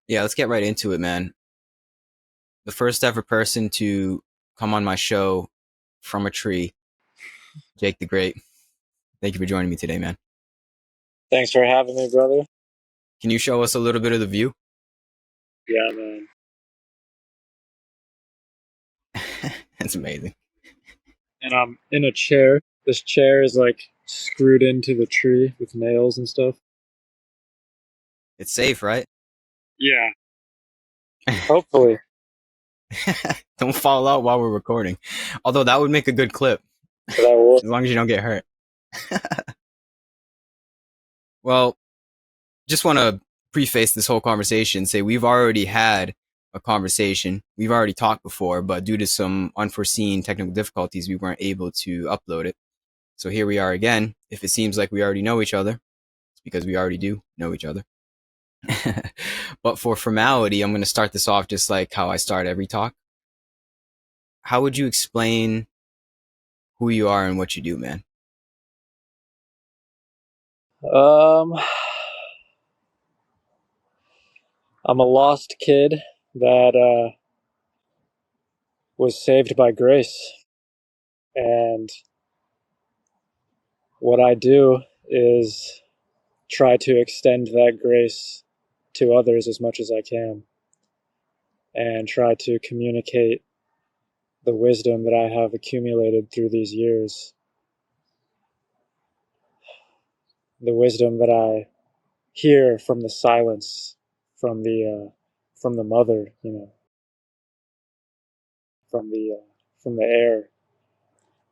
Yeah, let's get right into it, man. The first ever person to come on my show from a tree, Jake the Great. Thank you for joining me today, man. Thanks for having me, brother. Can you show us a little bit of the view? Yeah, man. That's amazing. And I'm in a chair. This chair is like screwed into the tree with nails and stuff. It's safe, right? Yeah. Hopefully. Don't fall out while we're recording. Although that would make a good clip, But I will. as long as you don't get hurt. Well, just want to preface this whole conversation, say we've already had a conversation. We've already talked before, but due to some unforeseen technical difficulties, we weren't able to upload it. So here we are again. If it seems like we already know each other, it's because we already do know each other. But for formality, I'm going to start this off just like how I start every talk. How would you explain who you are and what you do, man? Um, I'm a lost kid that was saved by grace. And what I do is try to extend that grace to others as much as I can and try to communicate the wisdom that I have accumulated through these years, the wisdom that I hear from the silence, from the mother, from the air.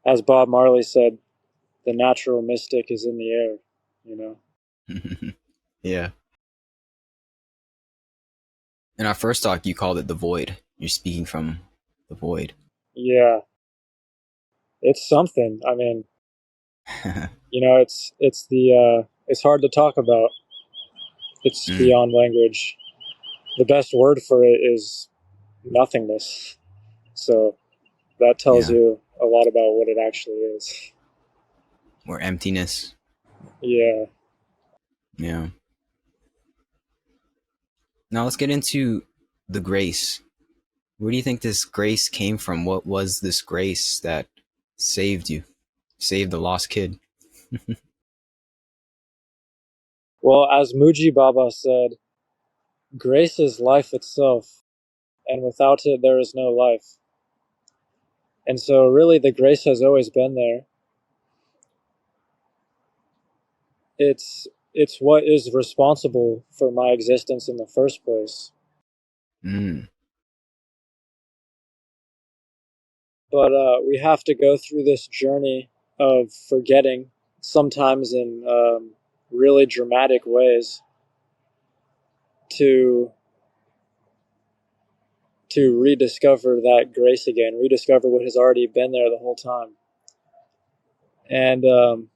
As Bob Marley said, the natural mystic is in the air. You know. Yeah. In our first talk, you called it the void. You're speaking from the void. Yeah, it's something. I mean, it's hard to talk about. It's Mm, beyond language. The best word for it is nothingness. So that tells yeah. you a lot about what it actually is. Or emptiness. Yeah. Yeah. Now let's get into the grace. Where do you think this grace came from? What was this grace that saved you? Saved the lost kid? Well, as Muji Baba said, grace is life itself, and without it, there is no life. And so, really, the grace has always been there. It's what is responsible for my existence in the first place. Mm, But we have to go through this journey of forgetting, sometimes in really dramatic ways, to rediscover that grace again, rediscover what has already been there the whole time. And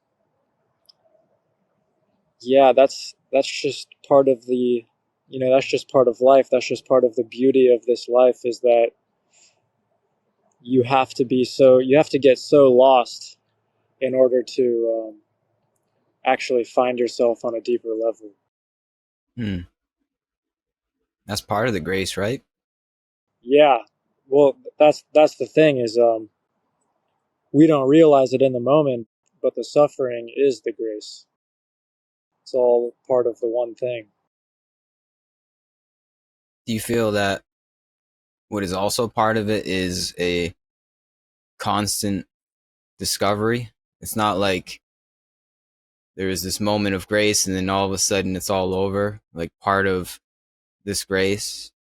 yeah, that's just part of the, that's just part of life. That's just part of the beauty of this life, is that you have to get so lost in order to actually find yourself on a deeper level. mm. That's part of the grace, right? Yeah, well, that's the thing, is we don't realize it in the moment, but the suffering is the grace. It's all part of the one thing. Do you feel that what is also part of it is a constant discovery? It's not like there is this moment of grace and then all of a sudden it's all over. Like part of this grace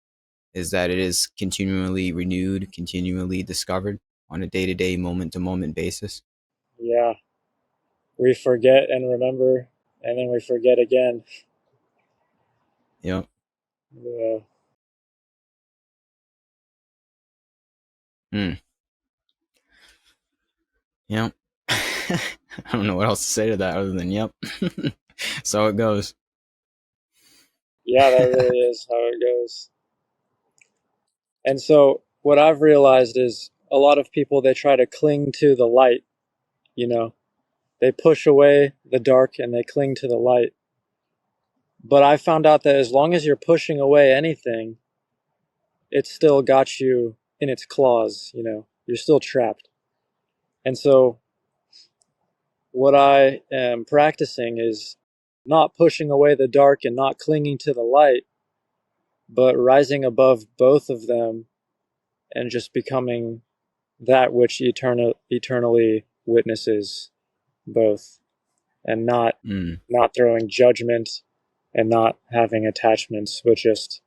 is that it is continually renewed, continually discovered on a day to day, moment to moment basis. Yeah, we forget and remember, and then we forget again. Yep. Yeah. Mm. Yep. I don't know what else to say to that other than yep. So it goes. Yeah, that really is how it goes. And so what I've realized is a lot of people, they try to cling to the light, you know. They push away the dark and they cling to the light. But I found out that as long as you're pushing away anything, it's still got you in its claws, you know, you're still trapped. And so what I am practicing is not pushing away the dark and not clinging to the light, but rising above both of them and just becoming that which eternally witnesses both, and Mm. not throwing judgment and not having attachments, but just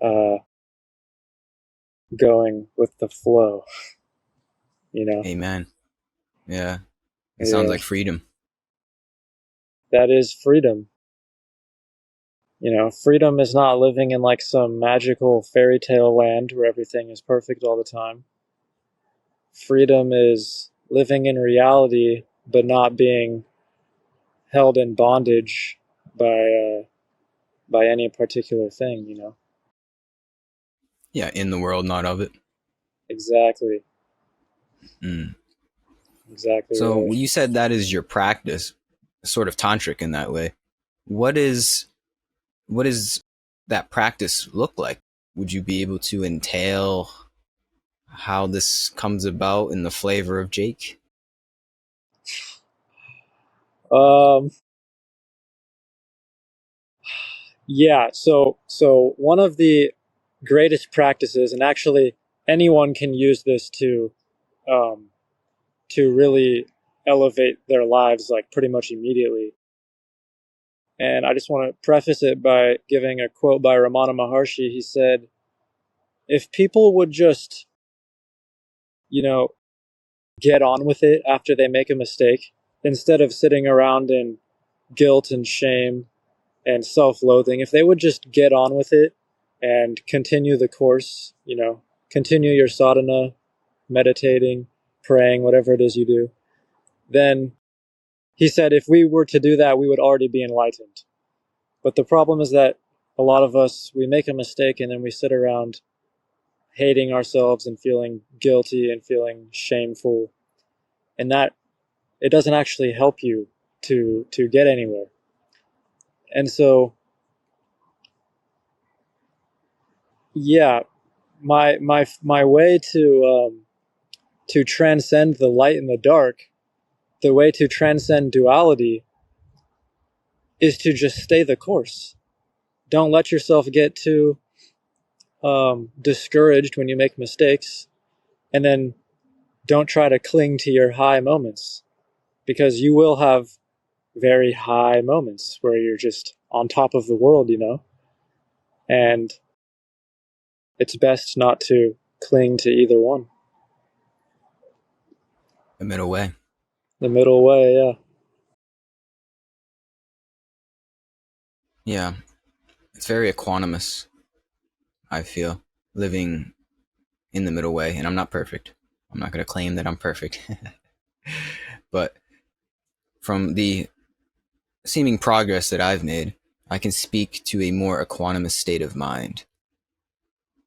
uh, going with the flow, you know? Amen. Yeah. It sounds Yeah, like freedom. that is freedom. You know, freedom is not living in like some magical fairy tale land where everything is perfect all the time. Freedom is living in reality, but not being held in bondage by any particular thing. You know, Yeah, in the world, not of it. exactly, Mm. exactly So right. you said that is your practice, sort of tantric in that way. What is what is that practice look like? Would you be able to entail how this comes about in the flavor of Jake? Um, yeah. So one of the greatest practices, and actually anyone can use this um, to really elevate their lives like pretty much immediately. And I just want to preface it by giving a quote by Ramana Maharshi. He said, if people would just, you know, get on with it after they make a mistake, instead of sitting around in guilt and shame and self loathing, if they would just get on with it and continue the course, you know, continue your sadhana, meditating, praying, whatever it is you do, then he said if we were to do that, we would already be enlightened. But the problem is that a lot of us, we make a mistake and then we sit around hating ourselves and feeling guilty and feeling shameful. And that it doesn't actually help you to get anywhere. And so, yeah, my way to transcend the light and the dark, the way to transcend duality, is to just stay the course. Don't let yourself get too discouraged when you make mistakes, and then don't try to cling to your high moments, because you will have very high moments where you're just on top of the world, you know, and it's best not to cling to either one. The middle way. The middle way, yeah. Yeah. It's very equanimous, I feel, living in the middle way. And I'm not perfect. I'm not going to claim that I'm perfect. But from the seeming progress that I've made, I can speak to a more equanimous state of mind.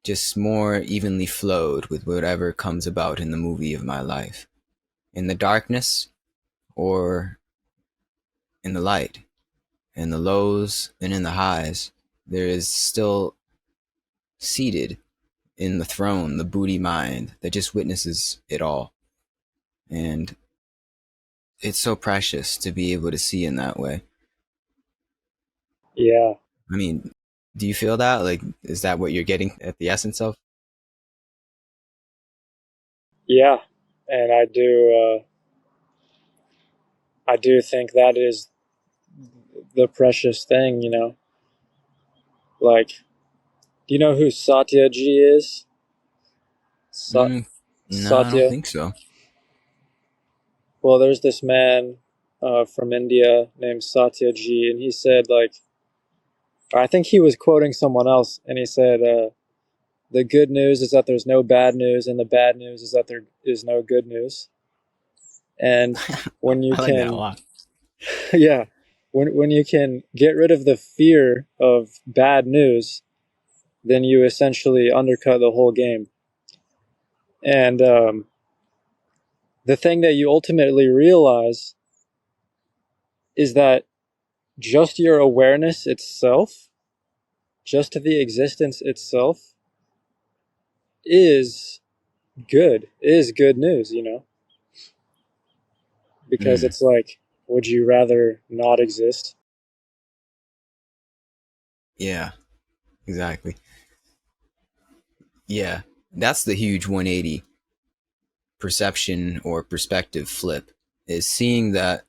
Just more evenly flowed with whatever comes about in the movie of my life. In the darkness or in the light, in the lows and in the highs, there is still seated in the throne the Buddhi mind that just witnesses it all. And it's so precious to be able to see in that way. Yeah, I mean, do you feel that? Like, is that what you're getting at the essence of? yeah. And I do think that is the precious thing, you know. Like, do you know who Satyaji is? Mm, no, I don't Satya. think so. Well, there's this man from India named Satyaji, and he said, like, I think he was quoting someone else, and he said, the good news is that there's no bad news, and the bad news is that there is no good news. And when you I like that a can, lot. yeah, when you can get rid of the fear of bad news, then you essentially undercut the whole game. And the thing that you ultimately realize is that just your awareness itself, just the existence itself is is good news, you know? Because Mm, it's like, would you rather not exist? yeah, exactly. Yeah, that's the huge 180 perception or perspective flip, is seeing that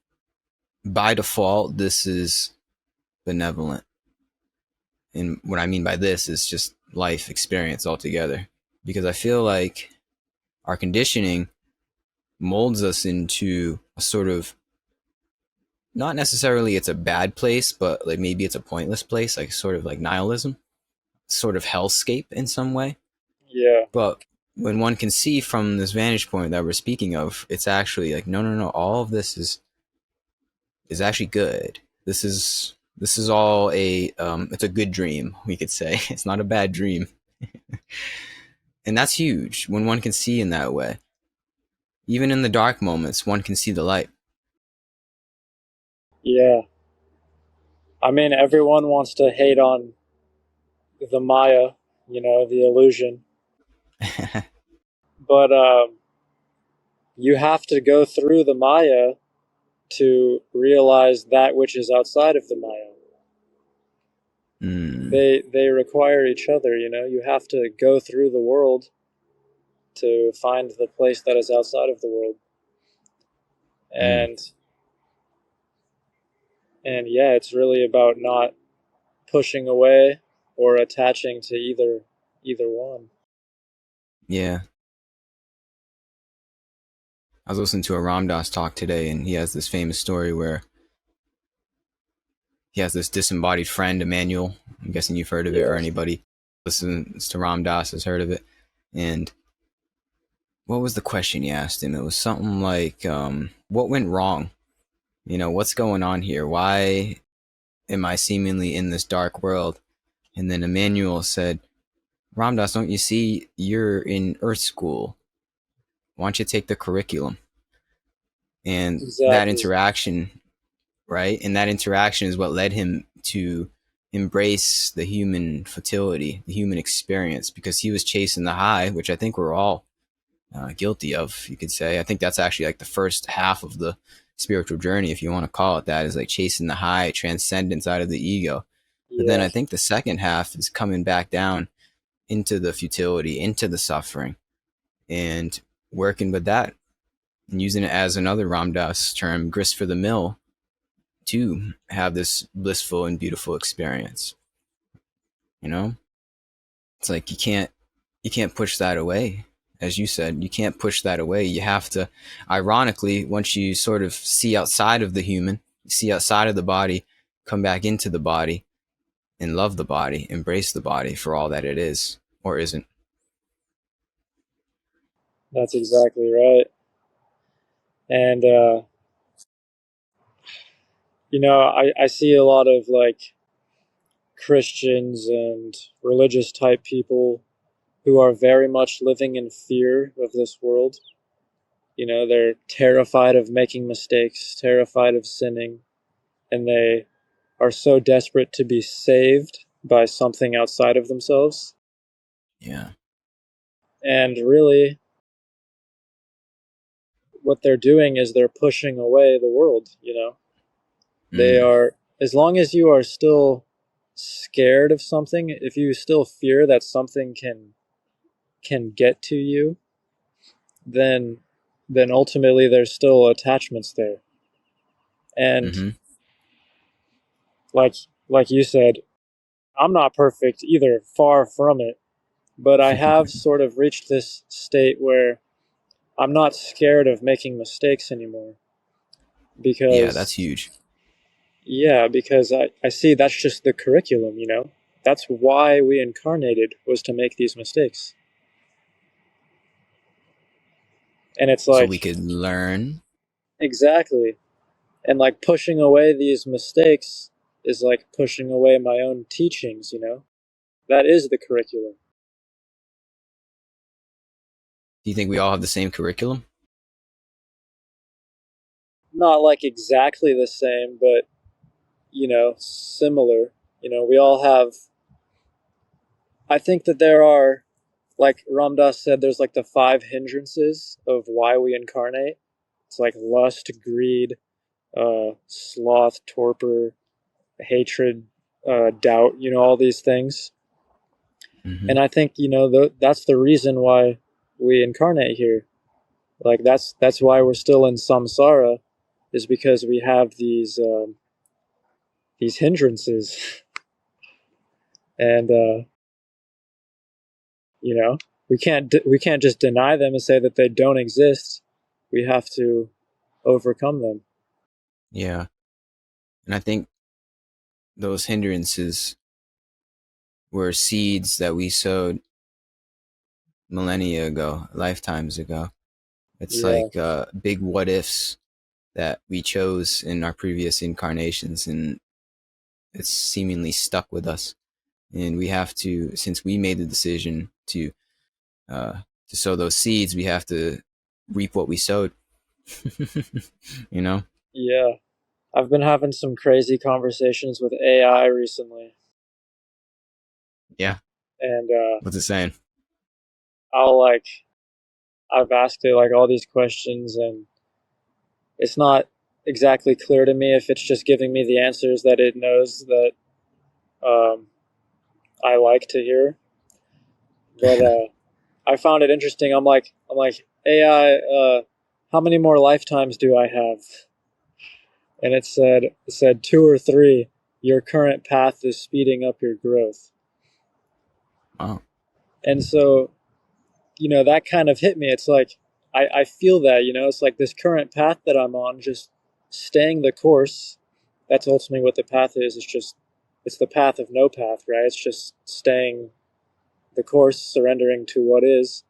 by default this is benevolent. And what I mean by this is just life experience altogether. Because I feel like our conditioning molds us into a sort of, not necessarily it's a bad place, but like maybe it's a pointless place, like sort of like nihilism, sort of hellscape in some way. Yeah, But when one can see from this vantage point that we're speaking of, it's actually like, no, no, no, all of this is actually good. This is all a it's a good dream, we could say. It's not a bad dream. And that's huge when one can see in that way. Even in the dark moments, one can see the light. yeah. I mean, everyone wants to hate on the Maya, you know, the illusion. But you have to go through the Maya to realize that which is outside of the Maya. Mm, They require each other, you know. You have to go through the world to find the place that is outside of the world. mm, And yeah, it's really about not pushing away or attaching to either one. yeah. I was listening to a Ram Dass talk today, and he has this famous story where he has this disembodied friend, Emmanuel. I'm guessing you've heard of it, or Yeah, anybody listens to Ram Dass has heard of it. And what was the question he asked him? It was something like, what went wrong? You know, what's going on here? Why am I seemingly in this dark world? And then Emmanuel said, Ram Dass, don't you see you're in Earth School? Why don't you take the curriculum? And that exactly. interaction, right? And that interaction is what led him to embrace the human fertility, the human experience, because he was chasing the high, which I think we're all guilty of, you could say. I think that's actually like the first half of the spiritual journey, if you want to call it that, is like chasing the high, transcendence out of the ego. But then Yeah, I think the second half is coming back down into the futility, into the suffering, and working with that and using it as another Ram Dass term, grist for the mill, to have this blissful and beautiful experience. You know, it's like you can't push that away. As you said, you can't push that away. You have to, ironically, once you sort of see outside of the human, see outside of the body, come back into the body and love the body, embrace the body for all that it is or isn't. that's exactly right. And you know, I see a lot of like Christians and religious type people who are very much living in fear of this world. You know, they're terrified of making mistakes, terrified of sinning, and they are so desperate to be saved by something outside of themselves. Yeah. And really, what they're doing is they're pushing away the world, you know. They Mm. are, as long as you are still scared of something, if you still fear that something can get to you, then ultimately there's still attachments there. And Mm-hmm. like you said, I'm not perfect either, far from it, but I have sort of reached this state where I'm not scared of making mistakes anymore Yeah, that's because huge. yeah, because I see that's just the curriculum, you know. That's why we incarnated, was to make these mistakes. And it's So we like, could learn. exactly. And like pushing away these mistakes is like pushing away my own teachings, you know? That is the curriculum. Do you think we all have the same curriculum? Not like exactly the same, but similar. We all have, I think that there are, like Ramdas said, there's like the 5 hindrances of why we incarnate. It's like lust, greed, sloth, torpor, hatred, doubt, all these things. Mm-hmm. And I think, that's the reason why we incarnate here. Like that's why we're still in samsara, is because we have these hindrances. And you know we can't just deny them and say that they don't exist. We have to overcome them. Yeah. And I think those hindrances were seeds that we sowed millennia ago, lifetimes ago. It's Yeah, like big what ifs that we chose in our previous incarnations, and it's seemingly stuck with us. And we have to, since we made the decision to sow those seeds, we have to reap what we sowed. you know? yeah. I've been having some crazy conversations with AI recently. Yeah. And What's it saying? I'll like I've asked it like all these questions, and it's not exactly clear to me if it's just giving me the answers that it knows that um, I like to hear. But I found it interesting. I'm like AI. How many more lifetimes do I have? And it said 2 or 3. Your current path is speeding up your growth. Oh, And so that kind of hit me. It's like I feel that, it's like this current path that I'm on, just staying the course. That's ultimately what the path is. It's the path of no path, right? It's just staying the course, surrendering to what is.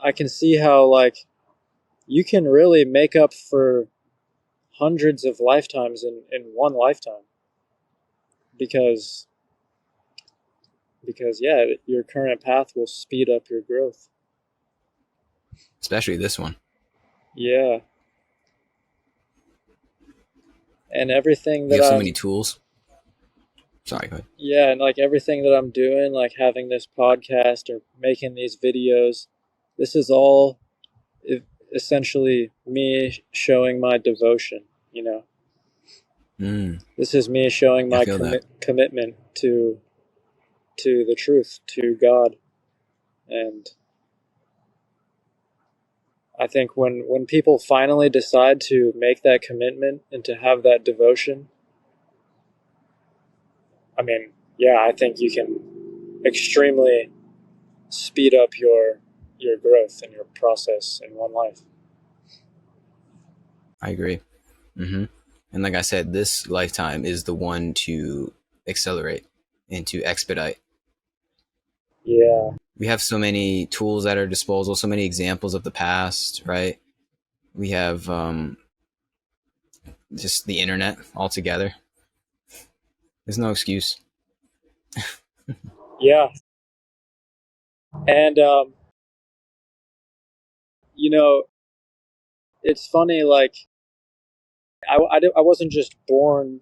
I can see how like you can really make up for hundreds of lifetimes in one lifetime, because yeah, your current path will speed up your growth. especially this one. Yeah. And everything You that have so I'm many tools. Sorry, go ahead. Yeah, and like everything that I'm doing, like having this podcast or making these videos, this is all essentially me showing my devotion. Mm, This is me showing I my feel that. commitment to the truth, to God. And I think when people finally decide to make that commitment and to have that devotion, I mean, yeah, I think you can extremely speed up your growth and your process in one life. I agree. Mm-hmm. And like I said, this lifetime is the one to accelerate and to expedite. Yeah, We have so many tools at our disposal, so many examples of the past, right? We have just the internet altogether. There's no excuse. yeah, and you know, it's funny. Like I wasn't just born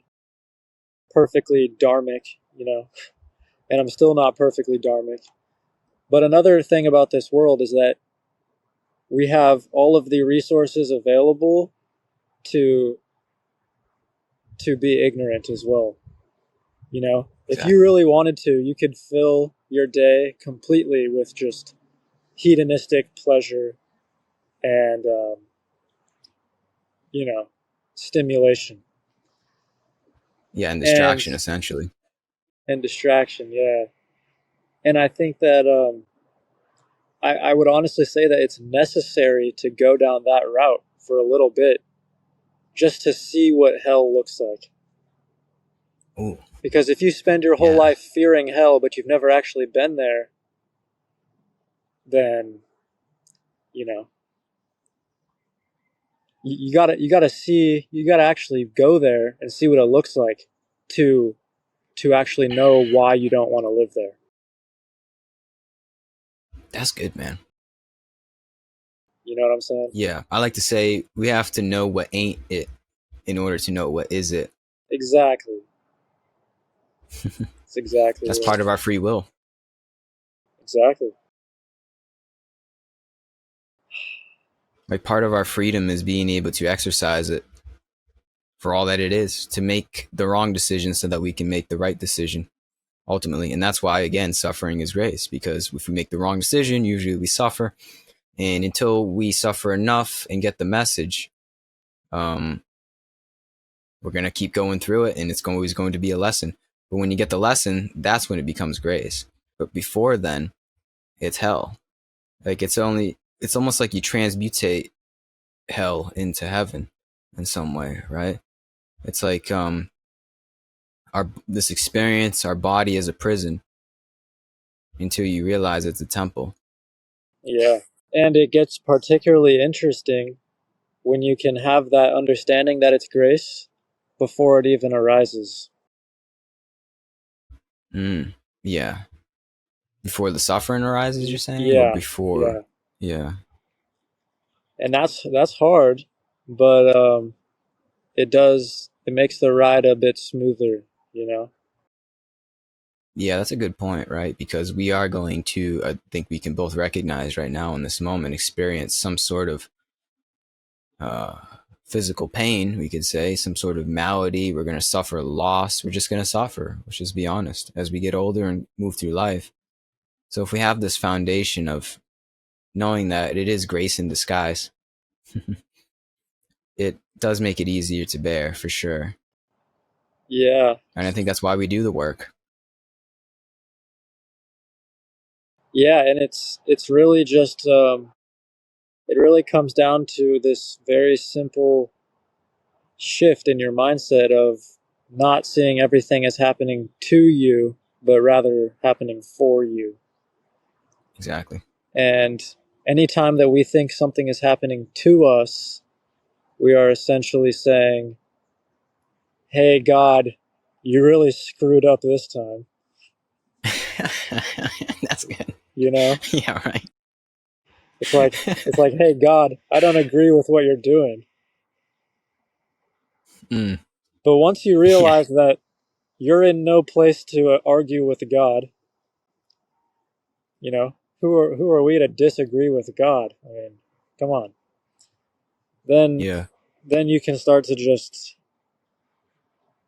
perfectly dharmic, and I'm still not perfectly dharmic. But another thing about this world is that we have all of the resources available to be ignorant as well. If you Exactly. really wanted to, you could fill your day completely with just hedonistic pleasure and you know stimulation Yeah, and and distraction essentially. distraction. Yeah, and I think that I would honestly say that it's necessary to go down that route for a little bit, just to see what hell looks like. Oh, Because if you spend your whole yeah. life fearing hell but you've never actually been there, then you know you gotta actually go there and see what it looks like to actually know why you don't want to live there. That's good, man. You know what I'm saying? Yeah, I like to say we have to know what ain't it in order to know what is it. Exactly. That's exactly That's right. part of our free will. Exactly. Like part of our freedom is being able to exercise it for all that it is, to make the wrong decision so that we can make the right decision ultimately. And that's why, again, suffering is grace, because if we make the wrong decision, usually we suffer. And until we suffer enough and get the message, um, we're going to keep going through it, and it's always going to be a lesson. But when you get the lesson, that's when it becomes grace. But before then, it's hell. Like it's almost like you transmutate hell into heaven in some way, right? It's like our this experience, our body is a prison until you realize it's a temple. Yeah. And it gets particularly interesting when you can have that understanding that it's grace before it even arises. Yeah. Before the suffering arises, you're saying, or Yeah, yeah. before? Yeah. And that's hard, but it makes the ride a bit smoother, you know? Yeah, that's a good point, right? Because we are going to, I think we can both recognize right now in this moment, experience some sort of uh, physical pain, we could say, some sort of malady. We're going to suffer loss. We're just going to suffer, let's just be honest, as we get older and move through life. So if we have this foundation of knowing that it is grace in disguise, it does make it easier to bear for sure. Yeah. And I think that's why we do the work. Yeah, and it's really just it really comes down to this very simple shift in your mindset of not seeing everything as happening to you, but rather happening for you. Exactly. And anytime that we think something is happening to us, we are essentially saying, hey, God, you really screwed up this time. That's good. You know? Yeah, right. It's like, hey, God, I don't agree with what you're doing. Mm, But once you yeah. realize that you're in no place to argue with God, you know, who are we to disagree with God? I mean, come on. Then Yeah. then you can start to just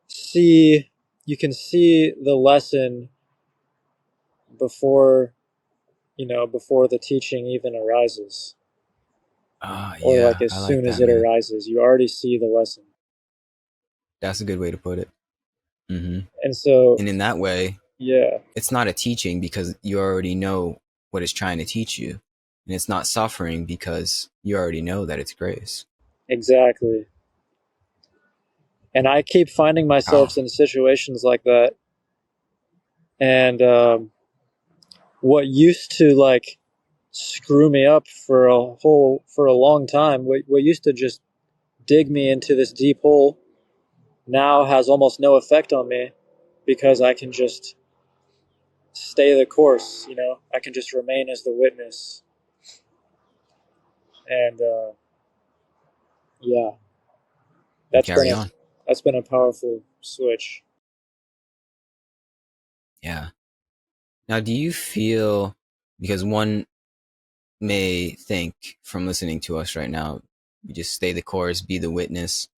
see you can see the lesson before, before the teaching even arises, or like Yeah. as I like soon as that, it man. arises, you already see the lesson. That's a good way to put it. Hmm. And so, And in that way, yeah, it's not a teaching because you already know what it's trying to teach you. And it's not suffering because you already know that it's grace. exactly. And I keep finding Oh, myself in situations like that, and what used to like screw me up for a long time, what used to just dig me into this deep hole, now has almost no effect on me because I can just stay the course. I can just remain as the witness, and yeah, and that's been carry a on. that's been a powerful switch. Yeah. Now, do you feel, because one may think from listening to us right now, you just stay the course, be the witness,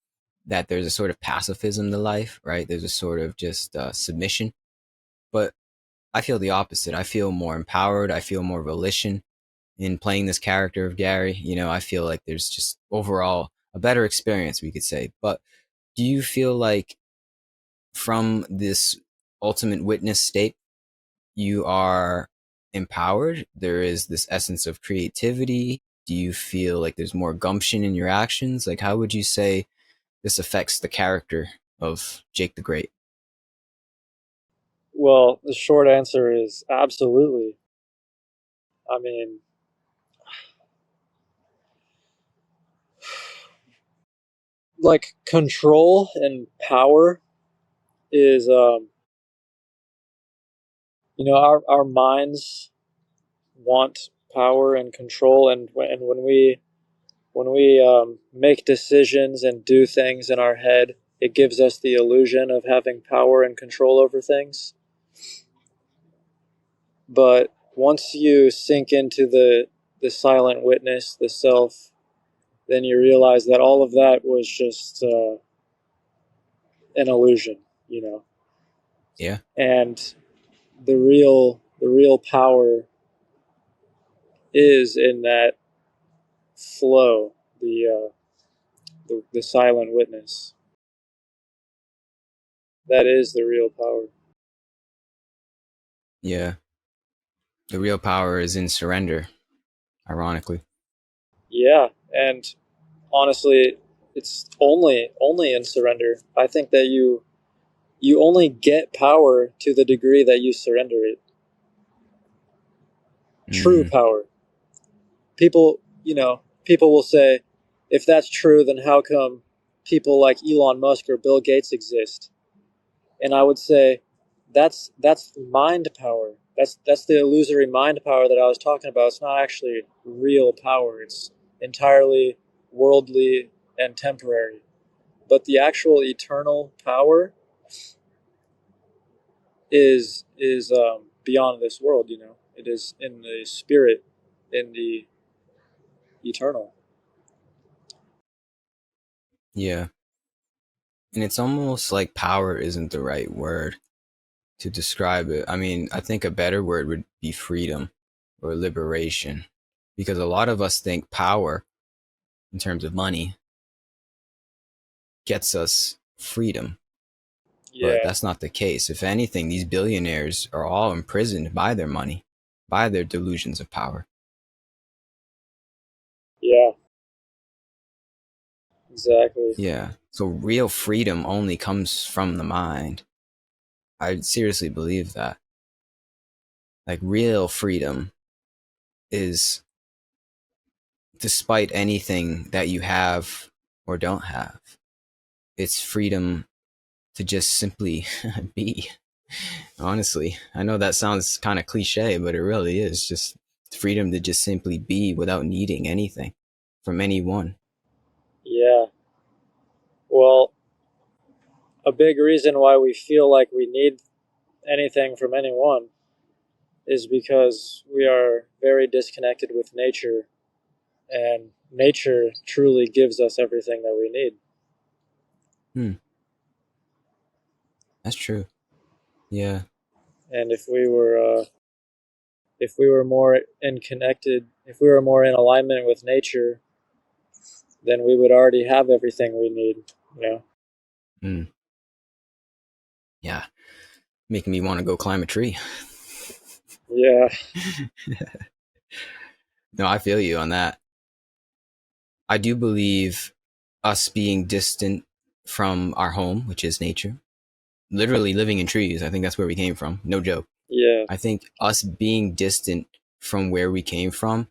that there's a sort of pacifism to life, right? There's a sort of just submission. But I feel the opposite. I feel more empowered. I feel more volition in playing this character of Gary. I feel like there's just overall a better experience, we could say. But do you feel like from this ultimate witness state, you are empowered? There is this essence of creativity. Do you feel like there's more gumption in your actions? Like, how would you say this affects the character of Jake the Great? Well, the short answer is absolutely. I mean, like control and power is, our minds want power and control, and when we make decisions and do things in our head, it gives us the illusion of having power and control over things. But once you sink into the silent witness, the self, then you realize that all of that was just an illusion, you know. Yeah. And the real power is in that flow, the silent witness. That is the real power. Yeah. The real power is in surrender, ironically. Yeah, and honestly, it's only in surrender. I think that you only get power to the degree that you surrender it. True Mm. power. People will say, if that's true, then how come people like Elon Musk or Bill Gates exist? And I would say that's mind power. That's the illusory mind power that I was talking about. It's not actually real power. It's entirely worldly and temporary. But the actual eternal power is beyond this world. You know, it is in the spirit, in the eternal. Yeah. And it's almost like power isn't the right word to describe it. I mean, I think a better word would be freedom or liberation, because a lot of us think power in terms of money gets us freedom, but Yeah, that's not the case. If anything, these billionaires are all imprisoned by their money, by their delusions of power. yeah, exactly. Yeah. So real freedom only comes from the mind. I seriously believe that. Like real freedom is despite anything that you have or don't have. It's freedom to just simply be. Honestly, I know that sounds kind of cliche, but it really is just freedom to just simply be without needing anything from anyone. Yeah. Well, a big reason why we feel like we need anything from anyone is because we are very disconnected with nature, and nature truly gives us everything that we need. Hmm, that's true. Yeah, And if we were more if we were more in alignment with nature, then we would already have everything we need. You know? hmm, yeah, making me want to go climb a tree. Yeah, No, I feel you on that. I do believe us being distant from our home, which is nature, literally living in trees. I think that's where we came from. No joke. yeah, I think us being distant from where we came from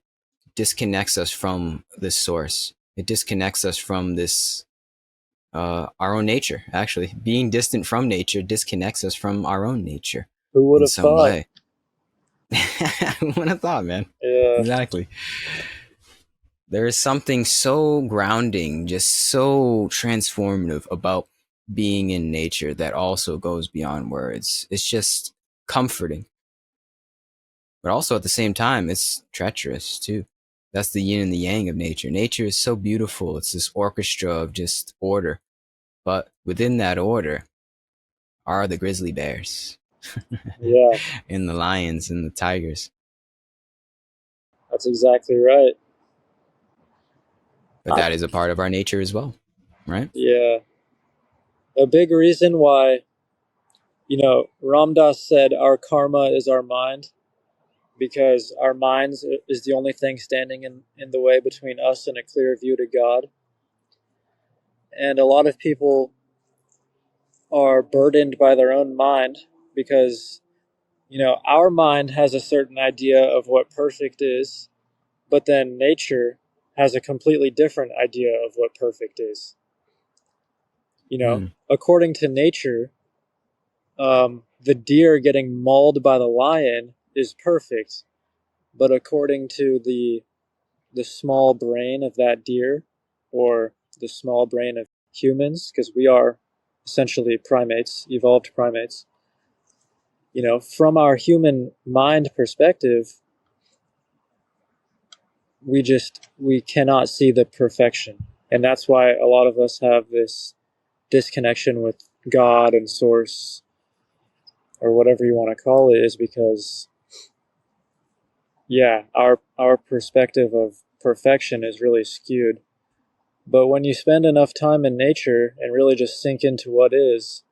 disconnects us from this source. It disconnects us from this, our own nature. Actually, being distant from nature disconnects us from our own nature who would in have some thought? way. Who would have thought, man? Yeah, Exactly. There is something so grounding, just so transformative about being in nature that also goes beyond words. It's just comforting, but also at the same time, it's treacherous too. That's the yin and the yang of nature. Nature is so beautiful. It's this orchestra of just order. But within that order are the grizzly bears yeah, and the lions and the tigers. that's exactly right. But that is a part of our nature as well, right? Yeah, a big reason why, Ram Dass said our karma is our mind, because our minds is the only thing standing in the way between us and a clear view to God. And a lot of people are burdened by their own mind because, our mind has a certain idea of what perfect is, but then nature has a completely different idea of what perfect is. Hmm. According to nature, the deer getting mauled by the lion is perfect, but according to the small brain of that deer, or the small brain of humans, because we are essentially primates, evolved primates, from our human mind perspective, we cannot see the perfection. And that's why a lot of us have this disconnection with God and source, or whatever you want to call it, is because, yeah, our perspective of perfection is really skewed. But when you spend enough time in nature and really just sink into what is,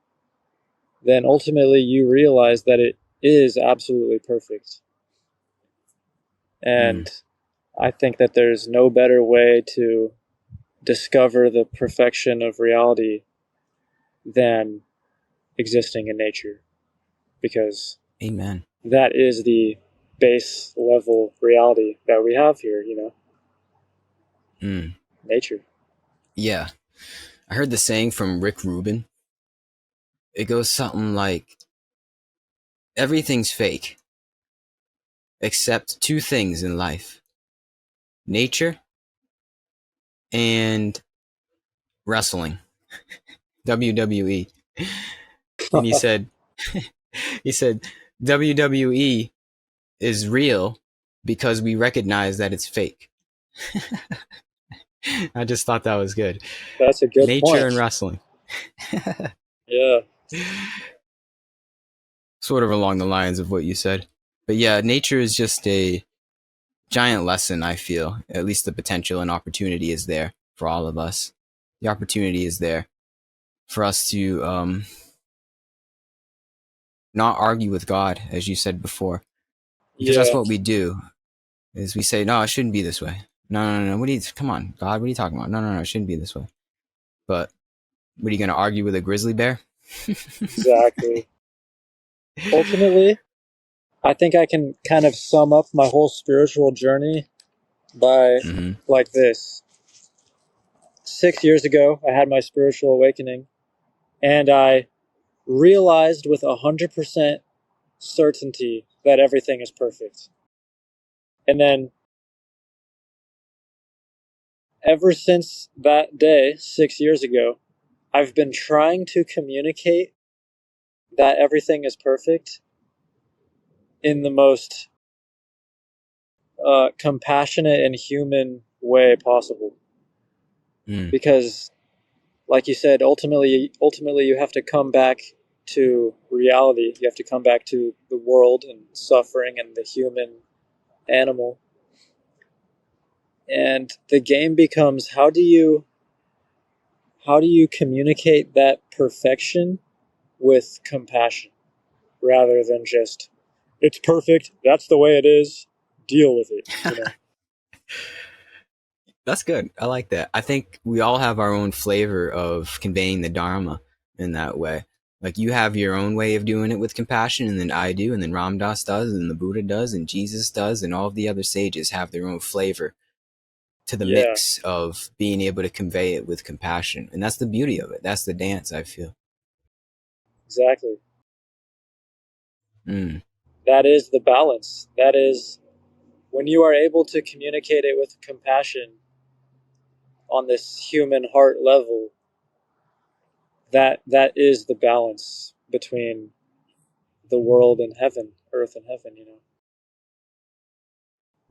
then ultimately you realize that it is absolutely perfect. Mm. And I think that there's no better way to discover the perfection of reality than existing in nature, because Amen. that is the base level reality that we have here, Mm. nature. Yeah. I heard the saying from Rick Rubin. It goes something like, everything's fake except two things in life: nature and wrestling, WWE. And he said, WWE is real because we recognize that it's fake. I just thought that was good. That's a good Nature and point. wrestling. Yeah, Sort of along the lines of what you said. But yeah, nature is just a giant lesson, I feel. At least the potential and opportunity is there for all of us. The opportunity is there for us to not argue with God, as you said before. Because that's yeah, what we do, is we say, no, it shouldn't be this way. No. Come on, God, what are you talking about? No, it shouldn't be this way. But what are you going to argue with a grizzly bear? exactly. Ultimately, I think I can kind of sum up my whole spiritual journey by Mm-hmm. like this. 6 years ago, I had my spiritual awakening, and I realized with 100% certainty that everything is perfect. And then ever since that day, 6 years ago, I've been trying to communicate that everything is perfect in the most compassionate and human way possible. Mm. Because, like you said, ultimately, you have to come back to reality. You have to come back to the world and suffering and the human animal. And the game becomes, how do you communicate that perfection with compassion, rather than just, it's perfect, that's the way it is, deal with it. That's good. I like that. I think we all have our own flavor of conveying the Dharma in that way. Like, you have your own way of doing it with compassion, and then I do, and then Ram Dass does, and the Buddha does, and Jesus does, and all of the other sages have their own flavor to the Yeah, mix of being able to convey it with compassion. And that's the beauty of it. That's the dance, I feel. exactly. Mm. That is the balance. That is, when you are able to communicate it with compassion on this human heart level, that is the balance between the world and heaven, earth and heaven.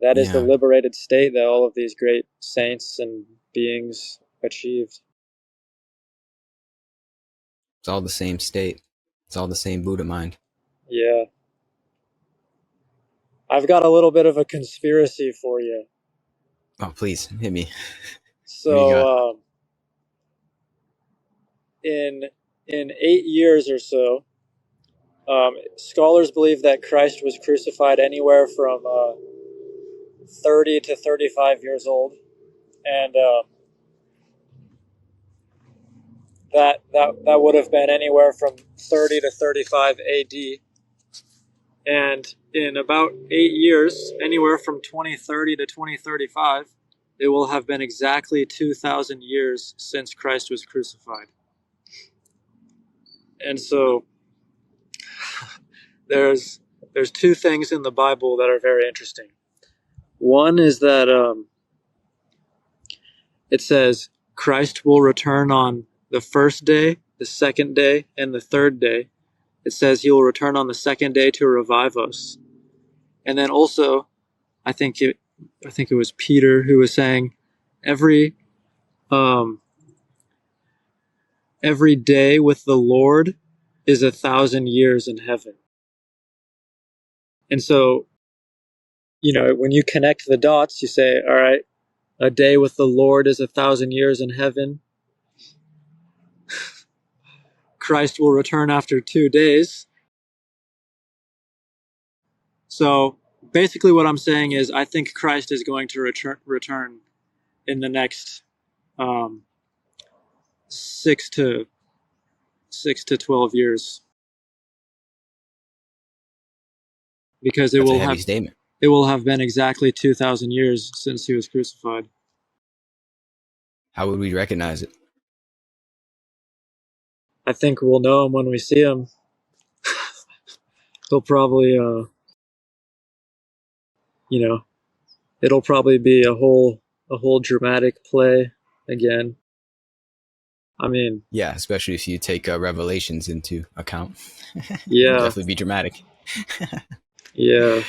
That is the Yeah. liberated state that all of these great saints and beings achieved. It's all the same state. It's all the same Buddha mind. Yeah. I've got a little bit of a conspiracy for you. Oh, please, hit me. What do you So, got? in 8 years or so, scholars believe that Christ was crucified anywhere from 30 to 35 years old, and that would have been anywhere from 30 to 35 A.D. And in about 8 years, anywhere from 2030 to 2035, it will have been exactly 2,000 years since Christ was crucified. And so there's two things in the Bible that are very interesting. One is that it says Christ will return on the first day the second day, and the third day. It says he will return on the second day to revive us. And then also, I think it was Peter who was saying every every day with the Lord is 1,000 years in heaven. And so, when you connect the dots, you say, all right, a day with the Lord is 1,000 years in heaven. Christ will return after 2 days. So basically what I'm saying is I think Christ is going to return in the next 6 to 12 years, because That's a heavy statement. it will have been exactly 2,000 years since he was crucified. How would we recognize it? I think we'll know him when we see him. He'll probably, it'll probably be a whole dramatic play again. I mean, Yeah, especially if you take Revelations into account. yeah, It'll definitely be dramatic. yeah.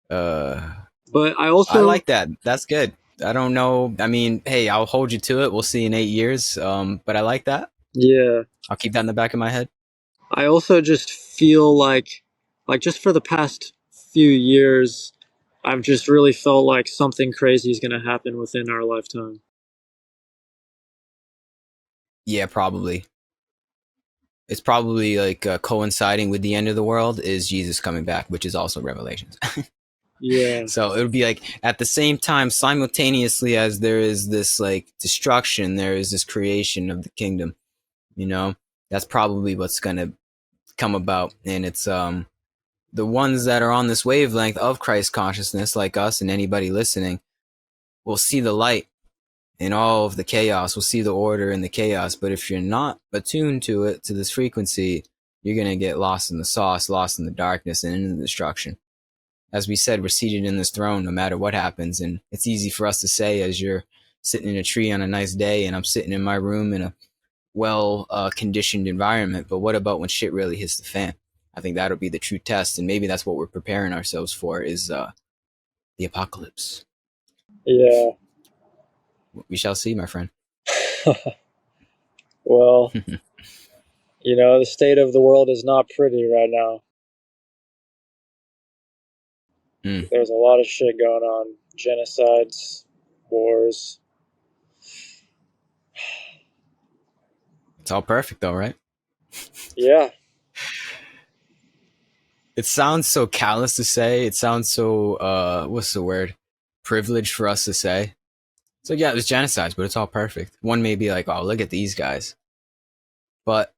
But I also, like that. That's good. I don't know. I mean, hey, I'll hold you to it. We'll see in 8 years. But I like that. yeah, I'll keep that in the back of my head. I also just feel like just for the past few years, I've just really felt like something crazy is going to happen within our lifetime. Yeah, probably. It's probably like coinciding with the end of the world is Jesus coming back, which is also Revelations. Yeah, So it would be like at the same time, simultaneously as there is this like destruction, there is this creation of the kingdom. You know, that's probably what's gonna come about, and it's the ones that are on this wavelength of Christ consciousness, like us and anybody listening, will see the light in all of the chaos. Will see the order in the chaos. But if you're not attuned to it, to this frequency, you're gonna get lost in the sauce, lost in the darkness, and in the destruction. As we said, we're seated in this throne no matter what happens. And it's easy for us to say as you're sitting in a tree on a nice day and I'm sitting in my room in a well conditioned environment. But what about when shit really hits the fan? I think that'll be the true test. And maybe that's what we're preparing ourselves for is the apocalypse. yeah. We shall see, my friend. Well, the state of the world is not pretty right now. There's a lot of shit going on. Genocides, wars. It's all perfect though, right? Yeah. It sounds so callous to say. It sounds so, what's the word? Privileged for us to say. So yeah, there's genocides, but it's all perfect. One may be like, oh, look at these guys. But,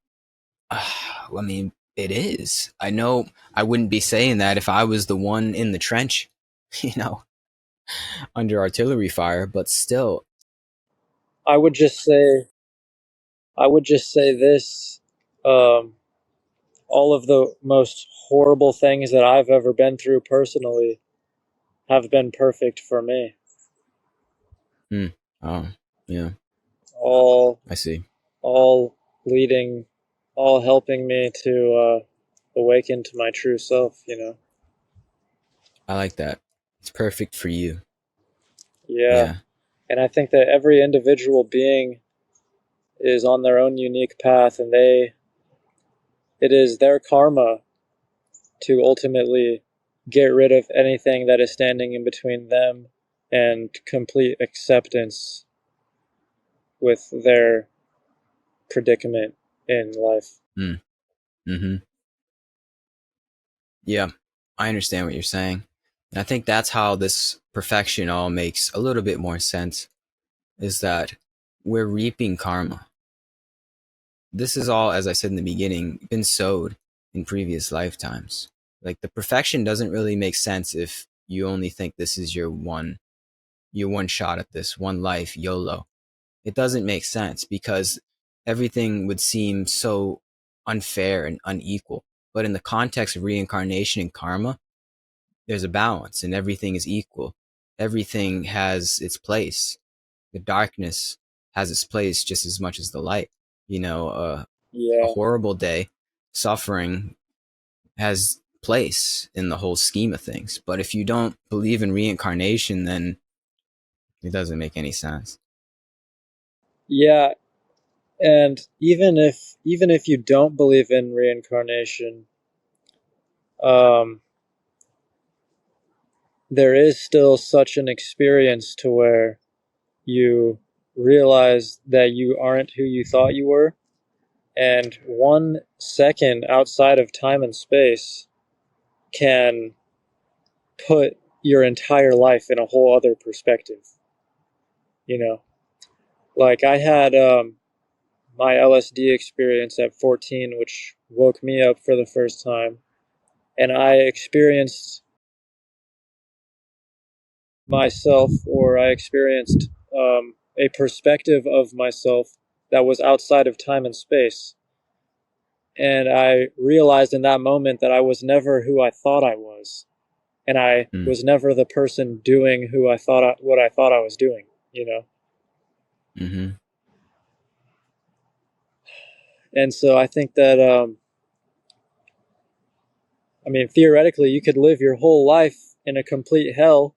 I mean, it is. I know I wouldn't be saying that if I was the one in the trench, under artillery fire, but still. I would just say this. All of the most horrible things that I've ever been through personally have been perfect for me. Oh, yeah. All I see. all leading, all helping me to awaken to my true self, I like that. It's perfect for you. Yeah. Yeah. And I think that every individual being is on their own unique path, and it is their karma to ultimately get rid of anything that is standing in between them and complete acceptance with their predicament in life. Mm-hmm. Yeah. I understand what you're saying. And I think that's how this perfection all makes a little bit more sense, is that we're reaping karma. This is all, as I said in the beginning, been sowed in previous lifetimes. Like the perfection doesn't really make sense if you only think this is your one shot at this, one life, YOLO. It doesn't make sense because everything would seem so unfair and unequal. But in the context of reincarnation and karma, there's a balance and everything is equal. Everything has its place. The darkness has its place just as much as the light. You know, a Yeah. horrible day, suffering has place in the whole scheme of things. But if you don't believe in reincarnation, then it doesn't make any sense. Yeah, and even if you don't believe in reincarnation, um, there is still such an experience to where you realize that you aren't who you thought you were, and 1 second outside of time and space can put your entire life in a whole other perspective. You know, like I had my LSD experience at 14, which woke me up for the first time, and I experienced myself, or I experienced a perspective of myself that was outside of time and space. And I realized in that moment that I was never who I thought I was, and I Mm. was never the person doing what I thought I was doing. You know, Mm-hmm. and so I think that I mean, theoretically, you could live your whole life in a complete hell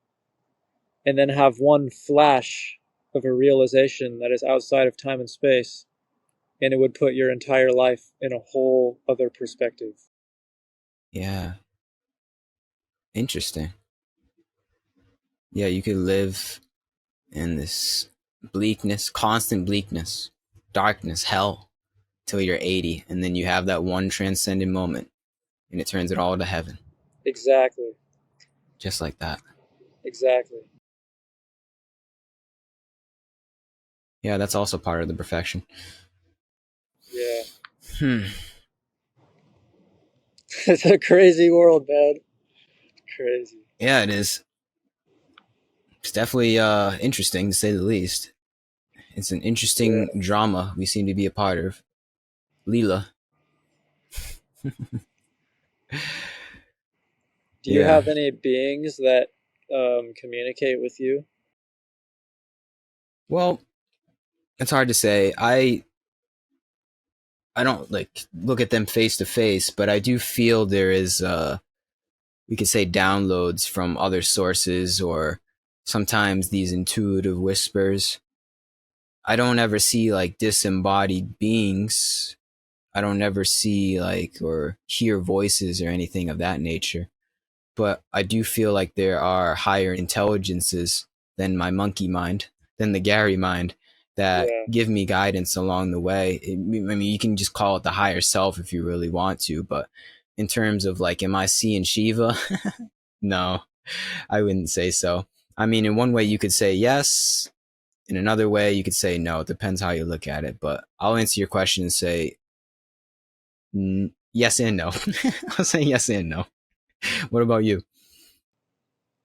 and then have one flash of a realization that is outside of time and space, and it would put your entire life in a whole other perspective. Yeah, interesting. Yeah, you could live in this bleakness, constant bleakness, darkness, hell, till you're 80, and then you have that one transcendent moment, and it turns it all to heaven, Exactly. just like that. Exactly. Yeah, that's also part of the perfection. Yeah. Hmm. It's a crazy world, man. Crazy. Yeah, it is. It's definitely interesting to say the least. It's an interesting Yeah. drama we seem to be a part of. Leela. Do you Yeah. have any beings that communicate with you? Well, it's hard to say. I don't like look at them face to face, but I do feel there is we could say downloads from other sources or sometimes these intuitive whispers. I don't ever see like disembodied beings. I don't ever see like or hear voices or anything of that nature. But I do feel like there are higher intelligences than my monkey mind, than the Gary mind, that Yeah. give me guidance along the way. I mean, you can just call it the higher self if you really want to, but in terms of like, am I seeing Shiva? No, I wouldn't say so. I mean, in one way, you could say yes. In another way, you could say no. It depends how you look at it. But I'll answer your question and say yes and no. I'll say yes and no. What about you?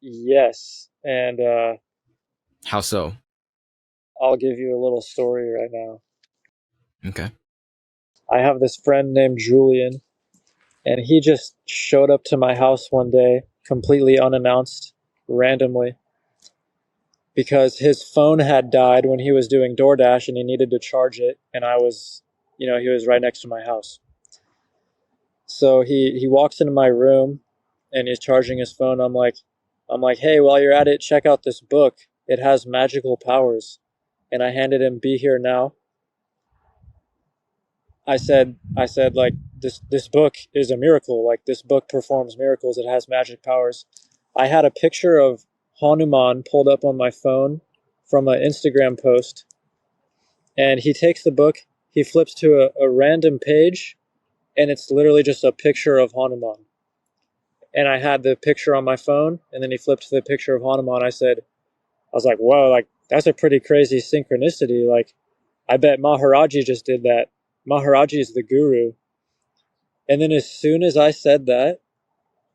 Yes. And How so? I'll give you a little story right now. Okay. I have this friend named Julian, and he just showed up to my house one day, completely unannounced, randomly, because his phone had died when he was doing DoorDash and he needed to charge it. And he was right next to my house. So he walks into my room and he's charging his phone. I'm like, hey, while you're at it, check out this book. It has magical powers. And I handed him Be Here Now. I said like this book is a miracle. Like this book performs miracles. It has magic powers. I had a picture of Hanuman pulled up on my phone from an Instagram post, and he takes the book, he flips to a random page, and it's literally just a picture of Hanuman. And I had the picture on my phone, and then he flipped to the picture of Hanuman. I was like, whoa, like that's a pretty crazy synchronicity. Like, I bet Maharaji just did that. Maharaji is the guru. And then as soon as I said that,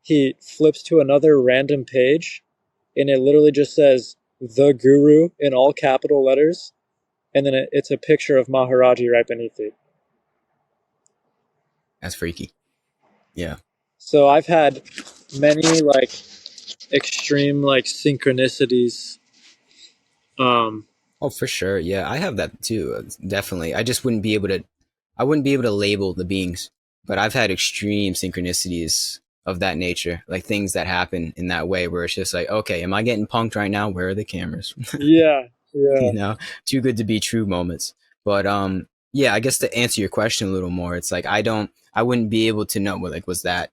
he flips to another random page, and it literally just says the guru in all capital letters, and then it's a picture of Maharaji right beneath it. That's freaky. Yeah. So I've had many like extreme like synchronicities. Oh, for sure. Yeah, I have that too. Definitely. I wouldn't be able to label the beings, but I've had extreme synchronicities of that nature, like things that happen in that way where it's just like, okay, am I getting punked right now? Where are the cameras? Yeah, yeah, You know, too good to be true moments. But yeah, I guess to answer your question a little more, it's like I wouldn't be able to know what like was that.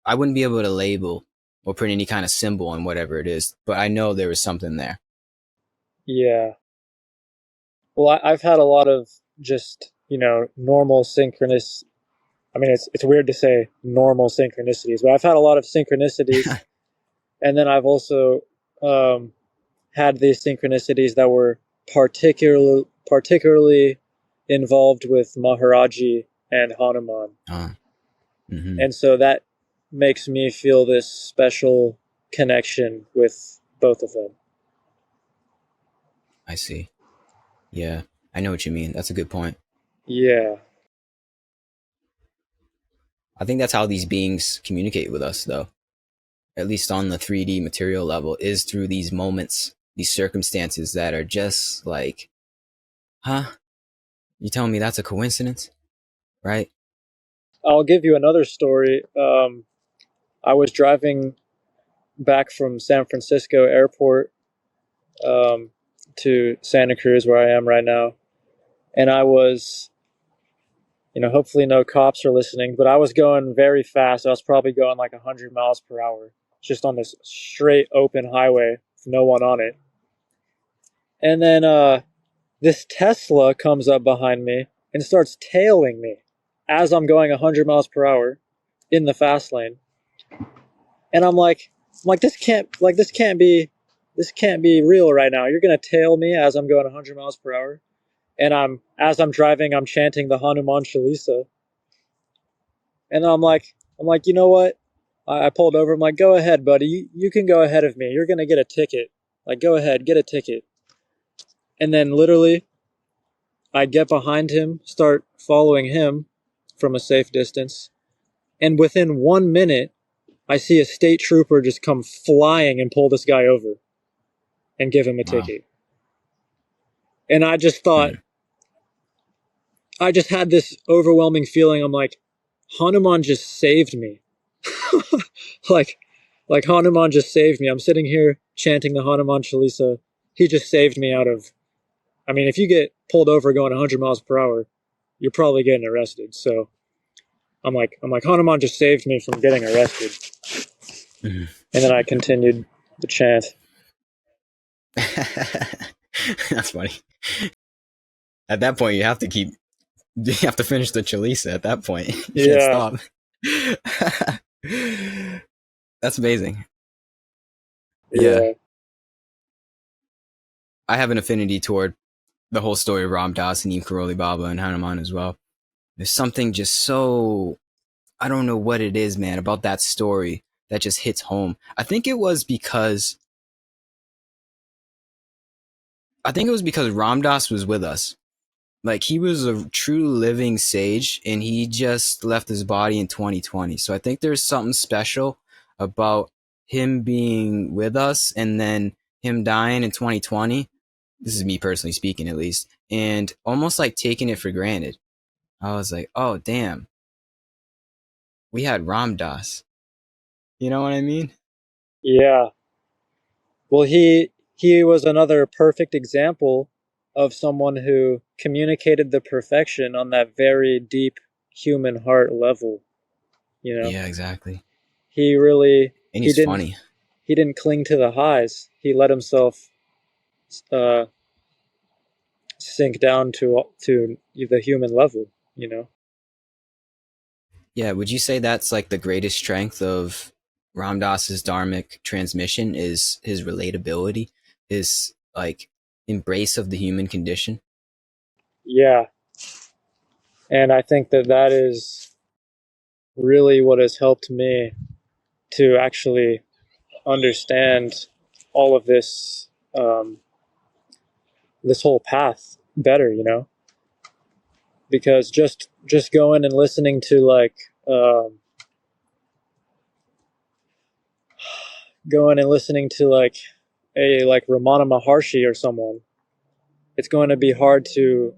I wouldn't be able to label or put any kind of symbol on whatever it is, but I know there was something there. yeah. Well, I've had a lot of just, normal synchronous. I mean, it's weird to say normal synchronicities, but I've had a lot of synchronicities, and then I've also um, had these synchronicities that were particularly involved with Maharaji and Hanuman, Uh, mm-hmm. and so that makes me feel this special connection with both of them. I see. Yeah, I know what you mean. That's a good point. Yeah, I think that's how these beings communicate with us, though, at least on the 3D material level, is through these moments, these circumstances that are just like, huh? You telling me that's a coincidence, right? I'll give you another story. I was driving back from San Francisco airport um, to Santa Cruz, where I am right now, and I was, hopefully no cops are listening, but I was going very fast. I was probably going like 100 miles per hour, just on this straight open highway with no one on it. And then this Tesla comes up behind me and starts tailing me as I'm going 100 miles per hour in the fast lane. And I'm like, this can't be real right now. You're gonna tail me as I'm going 100 miles per hour, and as I'm driving, I'm chanting the Hanuman Chalisa, and I'm like, you know what? I pulled over. I'm like, go ahead, buddy. You can go ahead of me. You're gonna get a ticket. Like, go ahead, get a ticket. And then literally, I get behind him, start following him from a safe distance, and within 1 minute, I see a state trooper just come flying and pull this guy over and give him a Wow. ticket. And I just thought, Hmm. I just had this overwhelming feeling. I'm like, Hanuman just saved me. like, like Hanuman just saved me. I'm sitting here chanting the Hanuman Chalisa. He just saved me out of. I mean, if you get pulled over going 100 miles per hour, you're probably getting arrested. So I'm like, Hanuman just saved me from getting arrested. Hmm. And then I continued the chant. That's funny. At that point, you have to finish the Chalisa at that point. You can't Yeah, stop. That's amazing. Yeah. yeah, I have an affinity toward the whole story of Ram Dass and Neem Karoli Baba and Hanuman as well. There's something just so, I don't know what it is, man, about that story that just hits home. I think it was because Ram Dass was with us. Like he was a true living sage and he just left his body in 2020. So I think there's something special about him being with us and then him dying in 2020. This is me personally speaking, at least, and almost like taking it for granted. I was like, oh, damn, we had Ram Dass. You know what I mean? yeah. Well, he was another perfect example of someone who communicated the perfection on that very deep human heart level. You know, Yeah, exactly. he really And he's funny. he didn't cling to the highs. He let himself uh, sink down to the human level. You know. Yeah, would you say that's like the greatest strength of Ram Dass's dharmic transmission is his relatability, his like embrace of the human condition? Yeah, and I think that that is really what has helped me to actually understand all of this whole path better. You know, because just going and listening to going and listening to like a like Ramana Maharshi or someone, it's going to be hard to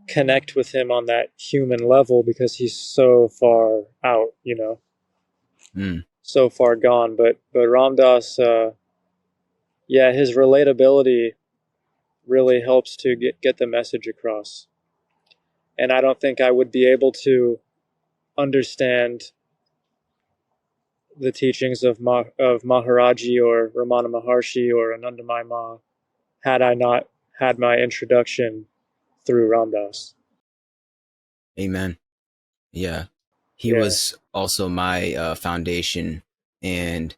connect with him on that human level because he's so far out, Mm. so far gone. But Ram Dass, yeah, his relatability really helps to get the message across. And I don't think I would be able to understand the teachings of Maharaji or Ramana Maharshi or Anandamayi Ma had I not had my introduction through Ram Dass. Amen. Yeah. He Yeah, was also my foundation and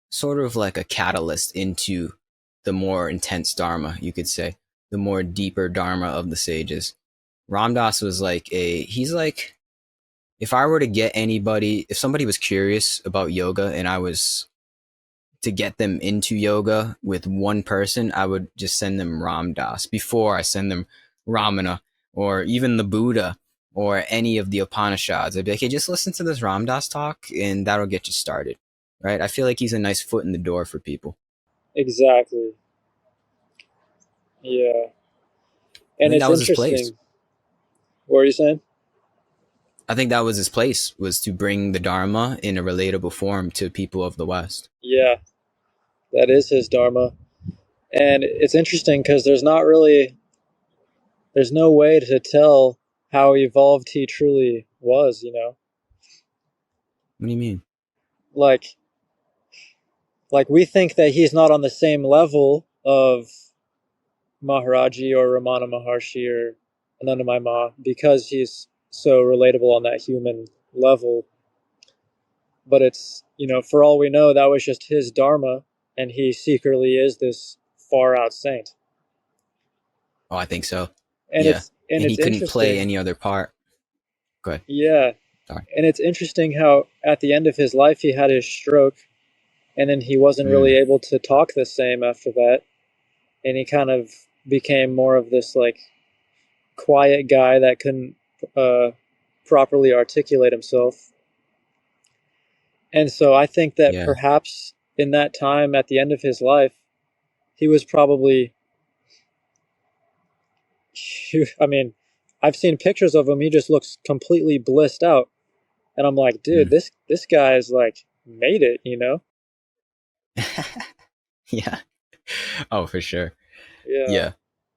sort of like a catalyst into the more intense Dharma, you could say, the more deeper Dharma of the sages. Ram Dass was he's like, if I were to get anybody, if somebody was curious about yoga and I was to get them into yoga with one person, I would just send them Ram Dass before I send them Ramana or even the Buddha or any of the Upanishads. I'd be like, hey, just listen to this Ram Dass talk and that'll get you started. Right? I feel like he's a nice foot in the door for people. exactly. Yeah. I And think it's that was his place. interesting. What are you saying? I think that was his place, was to bring the Dharma in a relatable form to people of the West. Yeah, that is his Dharma. And it's interesting because there's no way to tell how evolved he truly was. What do you mean? Like, like we think that he's not on the same level of Maharaji or Ramana Maharshi or Anandamayi Ma because he's so relatable on that human level. But for all we know, that was just his Dharma, and he secretly is this far out saint. Oh, I think so. And Yeah. and And it's he couldn't play interesting. any other part. Go ahead. Yeah, Sorry. and it's interesting how at the end of his life he had his stroke, and then he wasn't really Mm, able to talk the same after that, and he kind of became more of this like quiet guy that couldn't uh, properly articulate himself. And so I think that yeah. perhaps in that time at the end of his life, he was probably, I mean, I've seen pictures of him. He just looks completely blissed out. And I'm like, dude, Mm. this guy is like made it. Yeah. Oh, for sure. Yeah. Yeah.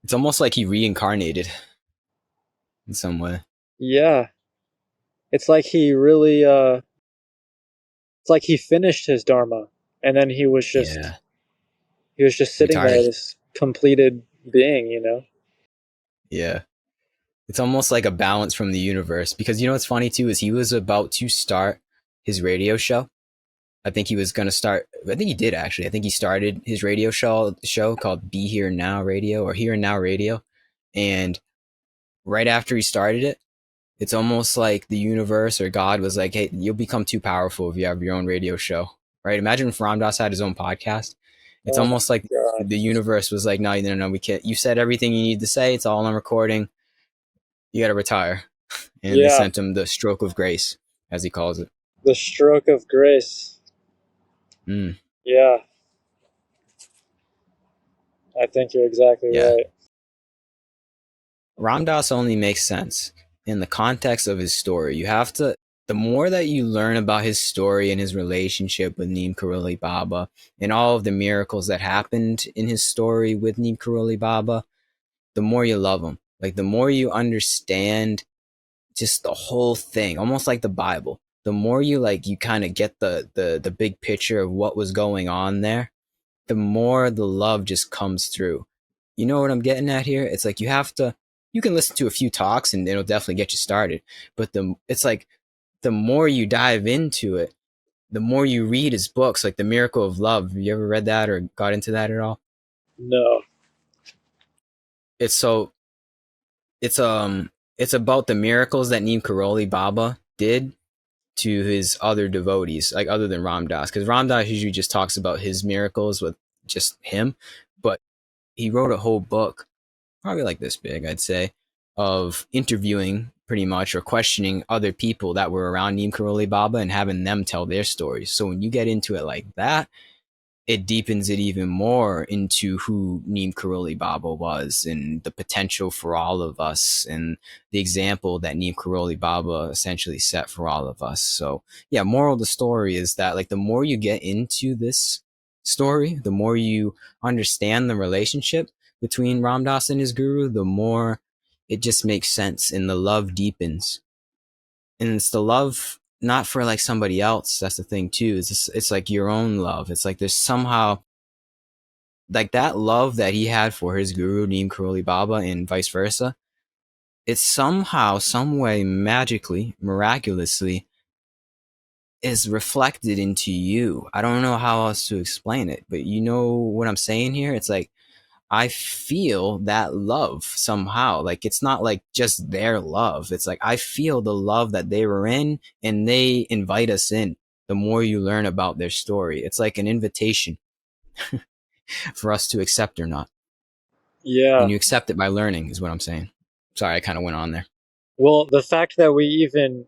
It's almost like he reincarnated in some way. Yeah. It's like he really, it's like he finished his Dharma and then Yeah. he was just sitting there, Retired. this completed being. Yeah. It's almost like a balance from the universe because you know what's funny too is he was about to start his radio show. I think he was going to start. I think he did actually. I think he started his radio show called Be Here Now Radio or Here and Now Radio. And right after he started it, it's almost like the universe or God was like, "Hey, you'll become too powerful if you have your own radio show." Right? Imagine if Ram Dass had his own podcast. It's Oh my almost like God. the universe was like, "No, no, no, we can't. You said everything you need to say. It's all on recording. You got to retire." And they Yeah. sent him the stroke of grace, as he calls it. The stroke of grace. Mm, Yeah. I think you're exactly yeah. right. Ram Dass only makes sense in the context of his story. You have to, the more that you learn about his story and his relationship with Neem Karoli Baba and all of the miracles that happened in his story with Neem Karoli Baba, the more you love him. Like the more you understand just the whole thing, almost like the Bible. The more you kind of get the big picture of what was going on there, the more the love just comes through. You know what I'm getting at here? It's like you can listen to a few talks and it'll definitely get you started. But it's like the more you dive into it, the more you read his books, like The Miracle of Love. Have you ever read that or got into that at all? No. It's so, it's about the miracles that Neem Karoli Baba did to his other devotees, like other than Ram Dass. Because Ram Dass usually just talks about his miracles with just him. But he wrote a whole book probably like this big, I'd say, of interviewing pretty much or questioning other people that were around Neem Karoli Baba and having them tell their stories. So when you get into it like that, it deepens it even more into who Neem Karoli Baba was and the potential for all of us and the example that Neem Karoli Baba essentially set for all of us. So yeah, moral of the story is that like the more you get into this story, the more you understand the relationship between Ram Dass and his guru, the more it just makes sense and the love deepens. And it's the love not for like somebody else. That's the thing too. It's like your own love. It's like there's somehow like that love that he had for his guru Neem Karoli Baba and vice versa. It's somehow, some way, magically, miraculously, is reflected into you. I don't know how else to explain it, but you know what I'm saying here? It's like I feel that love somehow. Like it's not like just their love. It's like I feel the love that they were in and they invite us in. The more you learn about their story, it's like an invitation for us to accept or not. Yeah. And you accept it by learning is what I'm saying. Sorry, I kind of went on there. Well, the fact that we even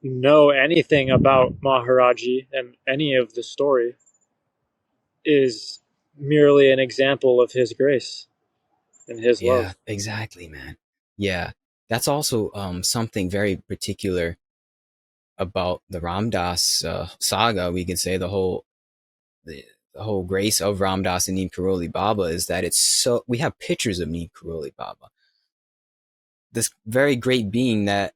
know anything about Maharaji and any of the story is merely an example of his grace and his Yeah, love. exactly, man. Yeah. That's also something very particular about the Ram Dass saga. We can say the, the whole grace of Ram Dass and Neem Karoli Baba is that it's so we have pictures of Neem Karoli Baba, this very great being that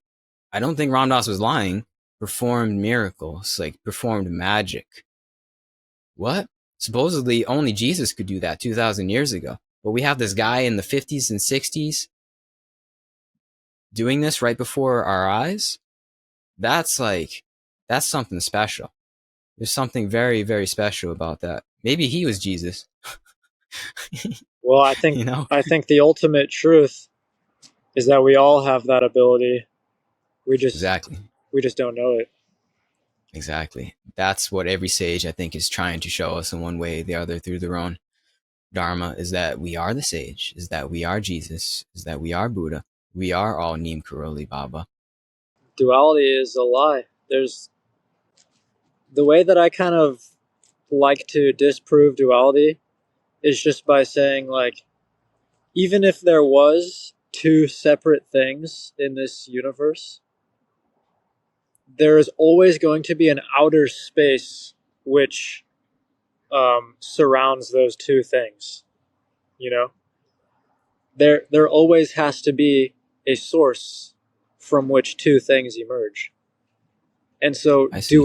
I don't think Ram Dass was lying, performed miracles, like performed magic. What? Supposedly only Jesus could do that 2,000 years ago. But we have this guy in the 50s and 60s doing this right before our eyes. That's like, that's something special. There's something very, very special about that. Maybe he was Jesus, Well, you know? I think the ultimate truth is that we all have that ability. We just Exactly. we just don't know it. Exactly. That's what every sage, I think, is trying to show us in one way or the other through their own Dharma is that we are the sage, is that we are Jesus, is that we are Buddha. We are all Neem Karoli Baba. Duality is a lie. There's the way that I kind of like to disprove duality is just by saying like even if there was two separate things in this universe, there is always going to be an outer space which surrounds those two things. You know, there always has to be a source from which two things emerge, and so I see.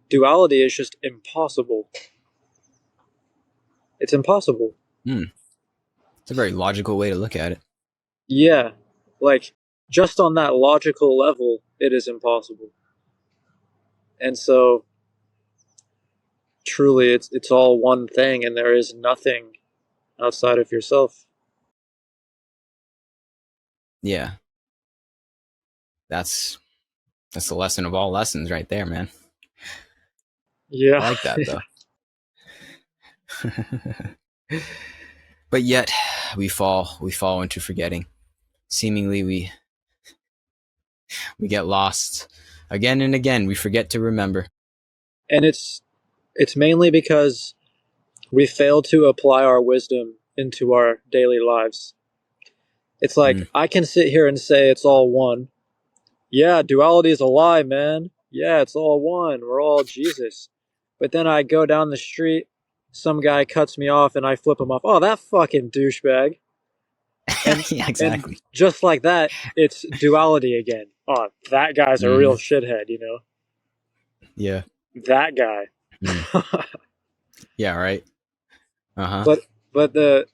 duality is just impossible. It's impossible. Hmm. It's a very logical way to look at it. Yeah, like just on that logical level, it is impossible. And so truly it's all one thing and there is nothing outside of yourself. Yeah. That's that's the lesson of all lessons right there, man. I Yeah. like that though. But yet we fall into forgetting. Seemingly we get lost again and again. We forget to remember. And it's mainly because we fail to apply our wisdom into our daily lives. It's like Mm. I can sit here and say it's all one. Yeah, duality is a lie, man. Yeah, it's all one. We're all Jesus. But then I go down the street, some guy cuts me off and I flip him off. Oh, that fucking douchebag. And Yeah, and exactly. just like that, it's duality again. Oh, that guy's a real Mm-hmm. shithead, you know? Yeah. That guy. Mm. Yeah. Right. Uh huh. but but the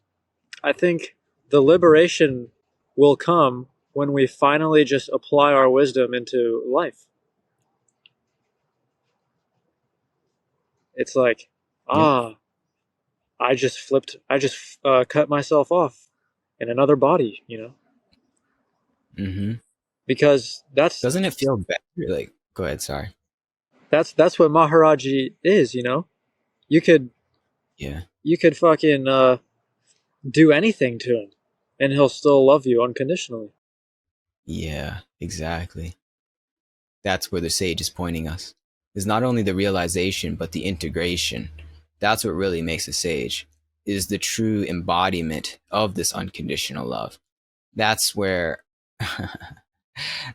I think the liberation will come when we finally just apply our wisdom into life. It's like, Yeah. ah, I just cut myself off in another body, you know? Mm-hmm. Because Doesn't it feel better? Like, go ahead. Sorry. that's what Maharaji is, you know? You could Yeah. you could fucking do anything to him and he'll still love you unconditionally. Yeah. Exactly. That's where the sage is pointing us. Is not only the realization, but the integration. That's what really makes a sage, is the true embodiment of this unconditional love. That's where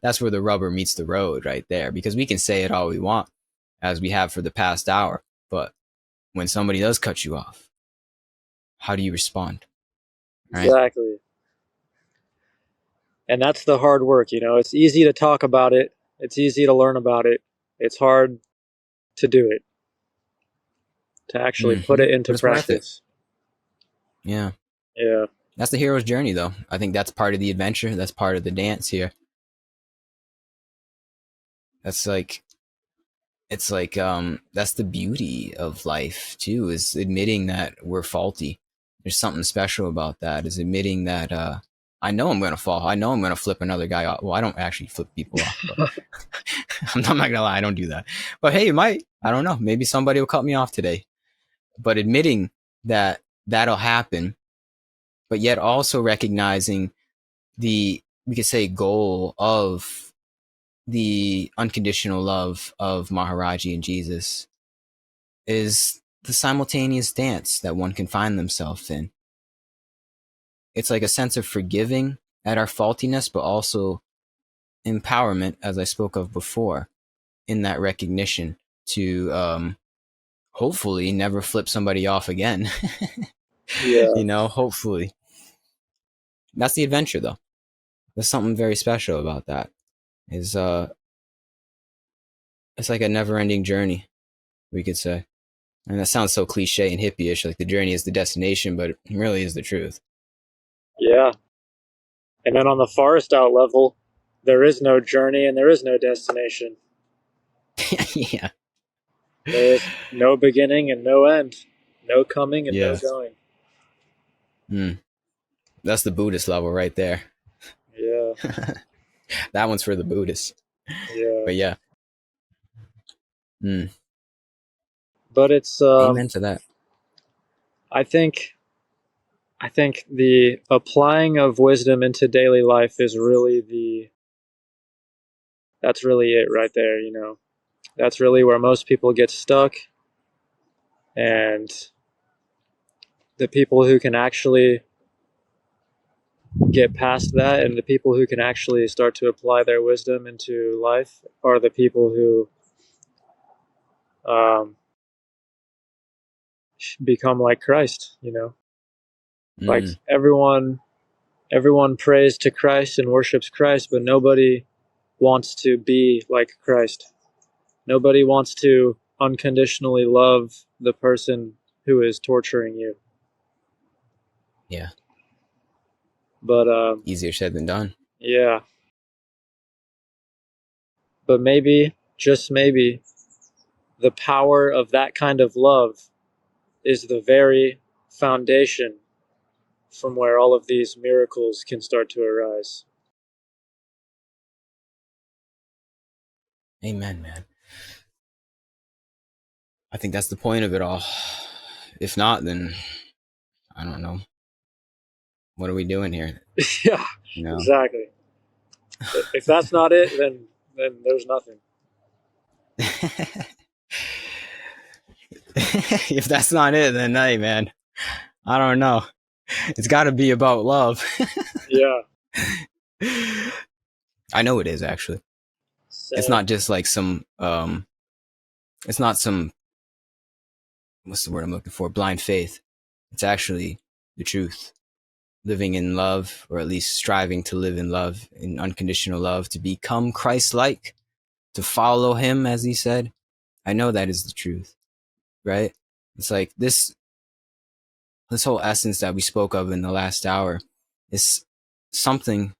that's where the rubber meets the road right there, because we can say it all we want, as we have for the past hour, but when somebody does cut you off, how do you respond? Right? Exactly. And that's the hard work, you know. It's easy to talk about it. It's easy to learn about it. It's hard to do it, to actually put it into But it's worth it. practice. Yeah. Yeah. That's the hero's journey, though. I think that's part of the adventure. That's part of the dance here. That's like, it's like, that's the beauty of life too, is admitting that we're faulty. There's something special about that, is admitting that, I know I'm going to fall. I know I'm going to flip another guy off. Well, I don't actually flip people off, but I'm not going to lie. I don't do that. But hey, you might. I don't know. Maybe somebody will cut me off today. But admitting that that'll happen, but yet also recognizing we could say, goal of the unconditional love of Maharaji and Jesus is the simultaneous dance that one can find themselves in. It's like a sense of forgiving at our faultiness, but also empowerment, as I spoke of before, in that recognition to hopefully never flip somebody off again. Yeah. You know, hopefully. That's the adventure, though. There's something very special about that. Is it's like a never-ending journey, we could say. And that sounds so cliche and hippie-ish, like the journey is the destination, but it really is the truth. Yeah. And then on the forest out level, there is no journey and there is no destination. Yeah. There is no beginning and no end. No coming and no Yeah. going. That's the Buddhist level right there. Yeah. That one's for the Buddhists. Yeah. But yeah. But it's Amen to that. I think the applying of wisdom into daily life is really that's really it right there, you know. That's really where most people get stuck. And the people who can actually get past that and the people who can actually start to apply their wisdom into life are the people who um, become like Christ, you know. Like everyone prays to Christ and worships Christ, but nobody wants to be like Christ. Nobody wants to unconditionally love the person who is torturing you. Yeah. But Easier said than done. yeah. But maybe, just maybe, the power of that kind of love is the very foundation from where all of these miracles can start to arise. Amen, man. I think that's the point of it all. If not, then I don't know. What are we doing here? Yeah, You know? exactly. If that's not it, then there's nothing. If that's not it, then hey, man, I don't know. It's got to be about love. Yeah. I know it is, actually. It's Same. not just like some it's not some, what's the word I'm looking for, blind faith. It's actually the truth. Living in love, or at least striving to live in love, in unconditional love, to become Christ-like, to follow him, as he said. I know that is the truth, right? It's like this whole essence that we spoke of in the last hour is something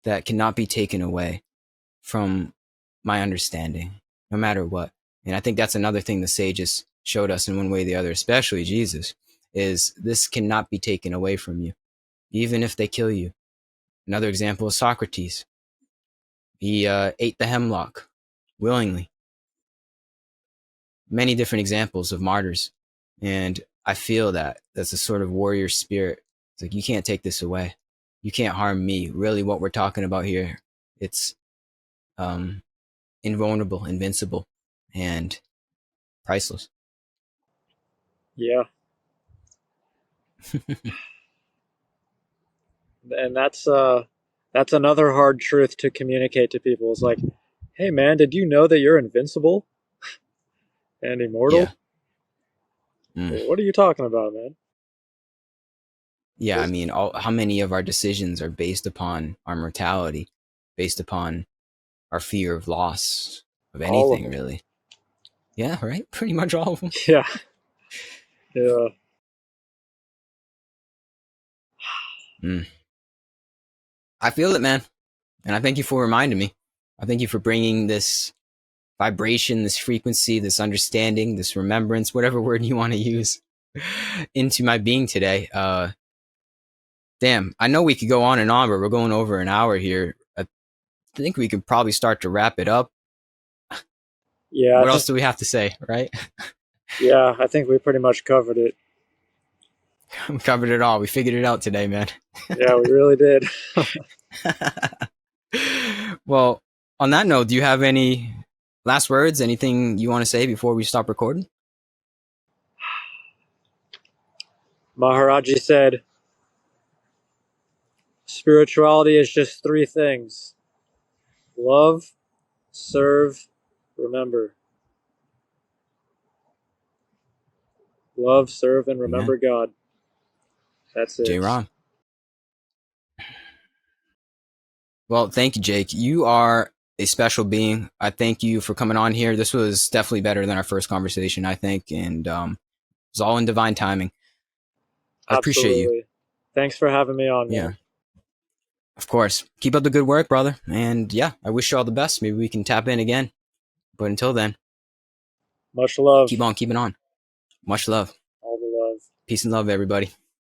that cannot be taken away from my understanding, no matter what. And I think that's another thing the sages showed us in one way or the other, especially Jesus, is this cannot be taken away from you, even if they kill you. Another example is Socrates. He ate the hemlock willingly. Many different examples of martyrs. And I feel that that's a sort of warrior spirit. It's like, you can't take this away. You can't harm me. Really, what we're talking about here, it's invulnerable, invincible, and priceless. Yeah. And that's another hard truth to communicate to people. It's like, hey man, did you know that you're invincible and immortal? Yeah. Mm. What are you talking about, man? Yeah, I 'Cause mean, how many of our decisions are based upon our mortality, based upon our fear of loss of all of anything, them. really? Yeah, right? Pretty much all of them. Yeah. Yeah. Mm. I feel it, man. And I thank you for reminding me. I thank you for bringing this vibration, this frequency, this understanding, this remembrance, whatever word you want to use, into my being today. Damn, I know we could go on and on, but we're going over an hour here. I think we could probably start to wrap it up. Yeah, What else do we have to say, right? I think we pretty much covered it. We covered it all. We figured it out today, man. Yeah, we really did. Well, on that note, do you have any last words? Anything you want to say before we stop recording? Maharaji said, spirituality is just three things: love, serve, remember. Love, serve, and Amen. remember God. That's J. it. Ron. Well, thank you, Jake. You are a special being. I thank you for coming on here. This was definitely better than our first conversation, I think, and it's all in divine timing. I appreciate you. Absolutely. Thanks for having me on, Yeah, man. of course. Keep up the good work, brother. And yeah, I wish you all the best. Maybe we can tap in again. But until then, Much love. keep on keeping on. Much love. All the love. Peace and love, everybody.